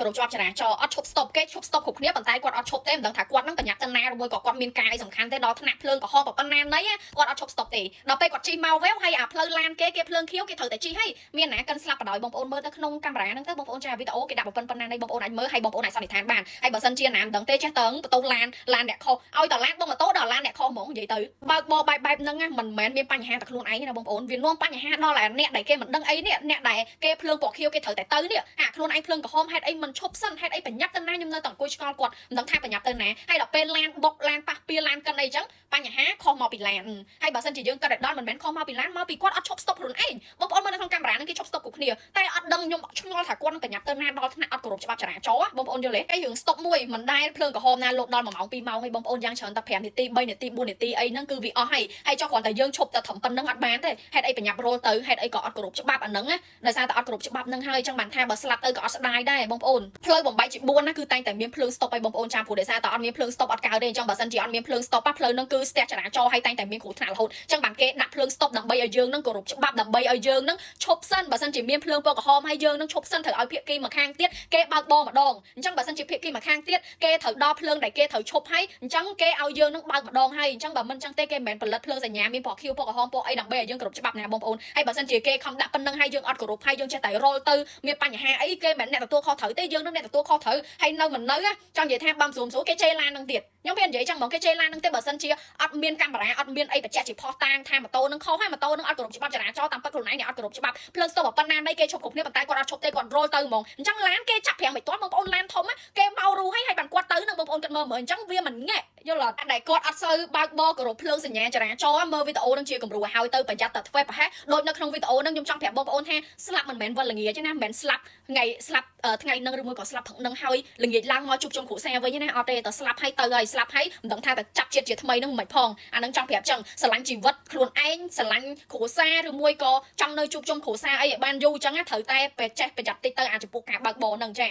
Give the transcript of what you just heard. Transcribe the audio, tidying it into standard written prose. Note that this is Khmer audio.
គោរពច្បាប់ចរាចរណ៍អត់ឈប់ stop គេឈប់ stop គ្រប់គ្នាប៉ុន្តែគាត់អត់ឈប់ទេមិនដឹងថាគាត់នឹងប្រញាប់ទៅណាឬមួយក៏គាត់មានការអីសំខាន់ទេដល់ថ្នាក់ភ្លើងកំហុសប៉ុណ្ណាណីគាត់អត់ឈប់ stop ទេដល់ពេលគាត់ជិះមកវិញហើយអាផ្លូវឡានគេភ្លើងខៀវគេត្រូវតែជិះហើយមានណាកិនស្លាប់បដ ாய் បងប្អូនមើលទៅក្នុងកាមេរ៉ាហ្នឹងទៅបងប្អូនចាវីដេអូគេដាក់ប៉ុណ្ណាណីបងប្អូនអាចមើលហើយបងប្អូនអាចសន្និដ្ឋានបានហើយបើសិនជាណាមិនដឹងទេចេះតើបន្ទោឡានអ្នកខុសឲ្យតឡានបងម៉ូតូដល់ឡានអ្នកខុសហ្មងនិយាយទៅបើកបរបែបហ្នឹងមិនមែនមានបញ្ហាតែខ្លួនឯងទេណាបងប្អូនវានាំបញ្ហាដល់អ្នកដែលគេមិនដឹងអីនេះអ្នកដែលគេភ្លើងពណ៌ខៀវគេត្រូវតែទៅនេះអាខ្លួនឯងភ្លើងក្រហមហេតុអីមិនឈប់សិនហេតុអីប្រញាប់ទៅណាខ្ញុំនៅតែអង្គុយឆ្ងល់គាត់មិនដឹងថាប្រញាប់ទៅណាហើយដល់ពេលឡានបុកឡានប៉ះពីឡានកិនអីចឹងបញ្ហាខុសមកពីឡានហើយបើសិនជាយើងកាត់ដល់មិនមែនខុសមកពីឡានមកពីគាត់អត់ឈប់ stop ខ្លួនឯងបងប្អូនមើលនៅក្នុងកាមេរ៉ាហ្នឹងគេឈប់ stop គ្រប់គ្នាតែអត់ដឹងខ្ញុំឆ្ងល់ថាគាត់នឹងប្រញាប់ទៅណាដល់ថ្នាក់អត់គោរពច្បាប់ចរាចរណ៍បងប្អូនយល់ទេហើយរឿង stop មួយមិនដែលភ្លើងក្រហមណាលោតដល់1ម៉ោង2ម៉ោងហើយបងប្អូនយ៉ាងច្រើនតែ5នាទី3នាទី4នាទីអីហ្នឹងគឺវាអស់ហើយចុះគ្រាន់តែយើងឈប់តែត្រឹមប៉ុណ្្នឹងអត់បានទេហេតុអីប្រញាប់រលទៅហេតុអីក៏អត់គោរពច្បាប់អាហ្នឹងណាដោយសារតែអត់គោរពច្បាប់ហ្នឹងហើយចឹងបានថាបើស្លាប់ទៅក៏អត់ស្ដាយដែរបងប្អូនផ្លូវបំបែកជា4ណាគឺតែងតែមានភ្លើង stop ឲ្យបងប្អូនចាំព្រោះដោយសារតែអត់មានភ្លើង stop អត់កើតទេអញ្ចឹងបើសិនជាអត់មានភ្លើង stop ផ្លូវហ្នឹងគឺស្ទះចរាចរណ៍ហើយតែងតែមានគ្រោះថ្នាក់រហូតអញ្ចឹងបានគេដាក់ភ្លើង stop ដើម្បីឲ្យយើងនឹងគោរពច្បាប់ដើម្បីឲ្យយើងនឹងឈប់សិនបើសិនជាមានភ្លើងពណ៌ក្រហមហើយយើងនឹងឈប់សិនត្រូវឲ្យភាគីម្ខាងទៀតគេបើកបរម្ដងអញ្ចឹងបើសិនជាភាគីម្ខាងទៀតគេត្រូវដល់ភ្លើងដែលគេត្រូវឈប់ហើយអញ្ចឹងគេឲ្យយើងនឹងបើកម្ដងហើយអញ្ចឹងបើមិនអញ្ចឹងទេគេមិនមែនផលិតភ្លើងសញ្ញាមានពណ៌ខៀវពណ៌ក្រហមពណ៌អីដើម្បីឲ្យយើងគោរពច្បាប់ណាបងប្អូនហើយបើសិនជាគេខំដាក់ប៉ុណ្្នឹងហើយយើងអត់គោរពហើយយើងចេះតែរលទៅមានបញ្ហាអីគេមិនអ្នកទទួលខុសត្រូវទេយើងនឹងអ្នកទទួលខុសត្រូវហើយនៅមិននៅចង់និយាយថាបំស្រួលគេជេរឡាននឹងទៀតខ្ញុំមាននិយាយចឹងហ្មងគេជេរឡាននឹងទេបើសិនជាអត់មានកាមេរ៉ាអត់មានអីបញ្ជាក់ជាផុសតាងថាម៉ូតូនឹងខុសហើយម៉ូតូនឹងអត់គោរពច្បាប់ចរាចរណ៍តាមពិតខ្លួនឯងអត់គោរពច្បាប់ភ្លើងស្ទប់ប៉ុណ្ណាណីគេឈប់គ្រប់គ្នាប៉ុន្តែគាត់អត់ឈប់ទេគាត់រលទៅហ្មងអញ្ចឹងឡានគេចាប់5មិនទាន់បងប្អូនឡានធំគេមករូហើយបានគាត់ទៅនឹងបងប្អូនគិតមើលអញ្ចឹងវាមិនងាក់យល់អត់ដែលគាត់អត់សូវបើកបរគោរពភ្លើងសញ្ញាចរាចរណ៍មើលវីដេអូនឹងជាគំរូឲ្យទៅប្រយ័ត្នតែធ្វើប្រហែលដូចនៅក្នុងវីដេអូនឹងខ្ញុំចង់ប្រាប់បងប្អូនថាស្លាប់មិនមែនវិលល្ងាចទេណាមិនមែនស្លាប់ថ្ងៃនឹងឬមួយក៏ស្លាប់ព្រឹកនឹងហើយល្ងាចឡើងមកជួបជុំគ្រួសារវិញណាអត់ទេតែស្លាប់ហើយទៅហើយស្លាប់ហើយមិនដឹងថាតែចាប់ជាតិជាថ្មីនឹងមិនផងអានឹងចង់ប្រាប់ចឹងស្រឡាញ់ជីវិតខ្លួនឯងស្រឡាញ់គ្រួសារឬមួយក៏ចង់នៅជួបជុំគ្រួសារអីឲ្យបានយូរចឹងត្រូវតែចេះប្រយ័ត្នតិចទៅអាចចំពោះការបើកបរនឹងចា